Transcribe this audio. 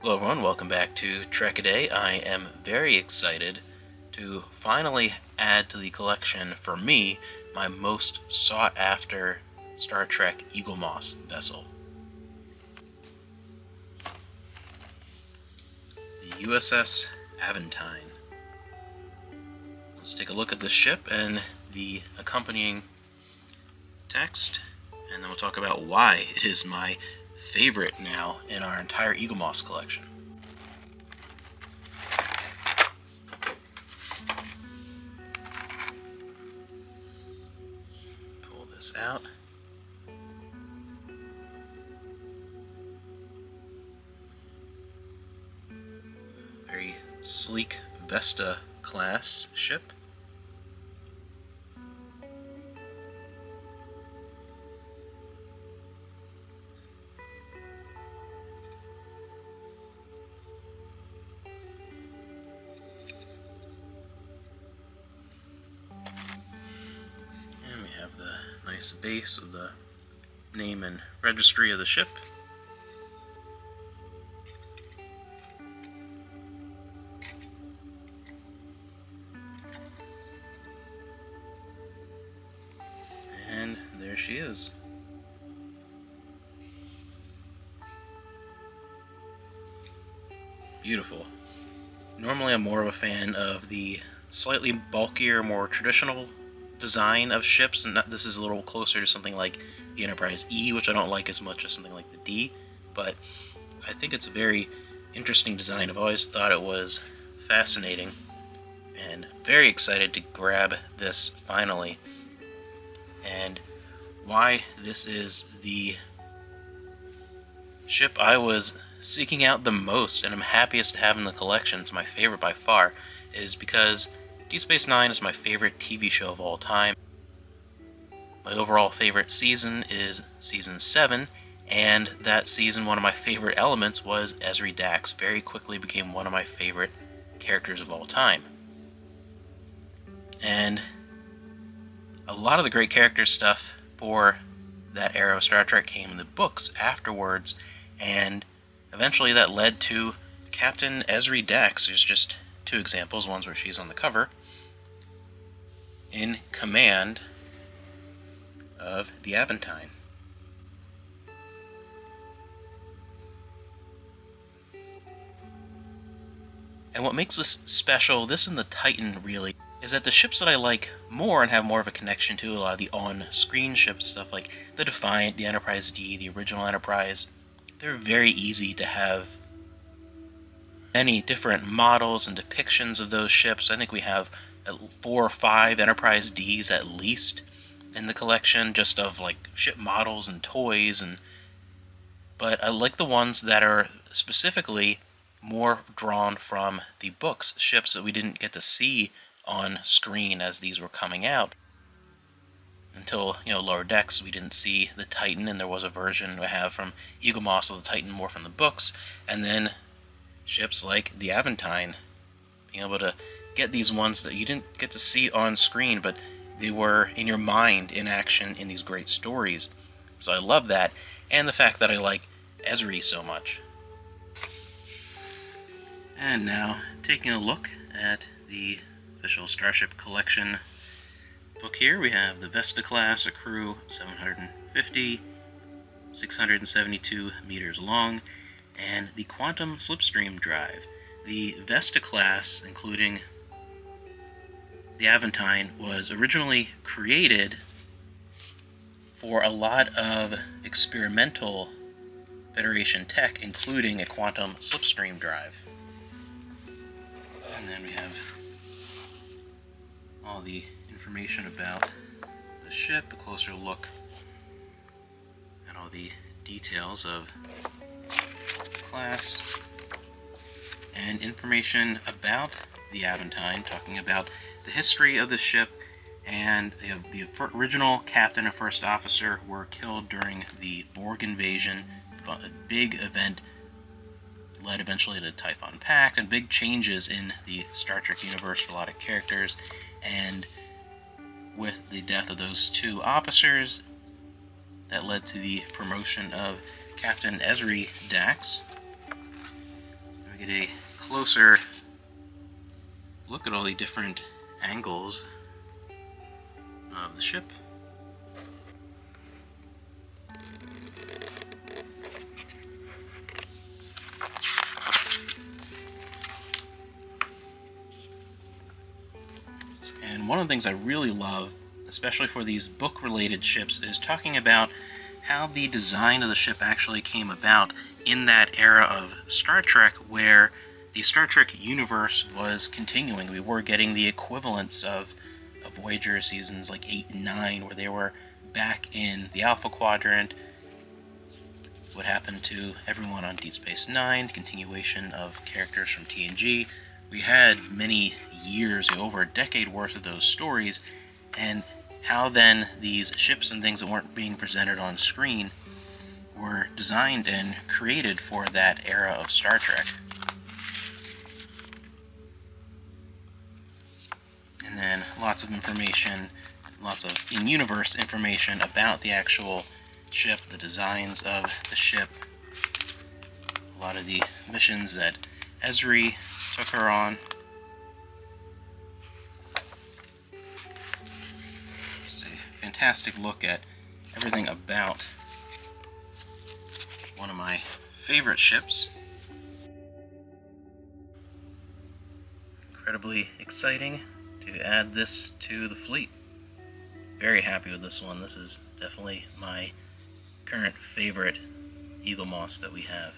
Hello everyone, welcome back to Trek A Day. I am very excited to finally add to the collection, for me, my most sought after Star Trek Eaglemoss vessel. The USS Aventine. Let's take a look at this ship and the accompanying text, and then we'll talk about why it is my favorite now in our entire Eaglemoss collection. Pull this out. Very sleek Vesta class ship. And we have the nice base of the name and registry of the ship. And there she is. Beautiful. Normally I'm more of a fan of the slightly bulkier, more traditional design of ships, and this is a little closer to something like the Enterprise E, which I don't like as much as something like the D, but I think it's a very interesting design. I've always thought it was fascinating, and very excited to grab this finally. And why this is the ship I was seeking out the most and I'm happiest to have in the collection, it's my favorite by far, is because Deep Space Nine is my favorite TV show of all time. My overall favorite season is Season 7, and that season one of my favorite elements was Ezri Dax. Very quickly became one of my favorite characters of all time. And a lot of the great character stuff for that era of Star Trek came in the books afterwards, and eventually that led to Captain Ezri Dax. There's just two examples, one's where she's on the cover, in command of the Aventine. And what makes this special, this and the Titan really, is that the ships that I like more and have more of a connection to, a lot of the on-screen ships, stuff like the Defiant, the Enterprise D, the original Enterprise, they're very easy to have many different models and depictions of those ships. I think we have 4 or 5 Enterprise Ds at least in the collection, just of like ship models and toys, but I like the ones that are specifically more drawn from the books, ships that we didn't get to see on screen as these were coming out. Until, Lower Decks, we didn't see the Titan, and there was a version we have from Eaglemoss of the Titan more from the books, and then ships like the Aventine, being able to get these ones that you didn't get to see on screen, but they were in your mind in action in these great stories. So I love that, and the fact that I like Ezri so much. And now, taking a look at the official Starship Collection book here, we have the Vesta class, a crew 750, 672 meters long, and the Quantum Slipstream drive. The Vesta class, including the Aventine, was originally created for a lot of experimental Federation tech, including a Quantum Slipstream drive. And then we have all the information about the ship, a closer look at all the details of the class, and information about the Aventine, talking about the history of the ship, and the original captain and first officer were killed during the Borg invasion, a big event led eventually to the Typhon Pact, and big changes in the Star Trek universe for a lot of characters. And with the death of those 2 officers, that led to the promotion of Captain Ezri Dax get a closer look at all the different angles of the ship. And one of the things I really love, especially for these book-related ships, is talking about how the design of the ship actually came about in that era of Star Trek where the Star Trek universe was continuing. We were getting the equivalents of Voyager seasons like 8 and 9, where they were back in the Alpha Quadrant. What happened to everyone on Deep Space Nine, the continuation of characters from TNG. We had many years, over a decade worth of those stories, and how then these ships and things that weren't being presented on screen were designed and created for that era of Star Trek. And then lots of information, lots of in-universe information about the actual ship, the designs of the ship, a lot of the missions that Ezri took her on. Just a fantastic look at everything about one of my favorite ships. Incredibly exciting to add this to the fleet. Very happy with this one. This is definitely my current favorite Eaglemoss that we have.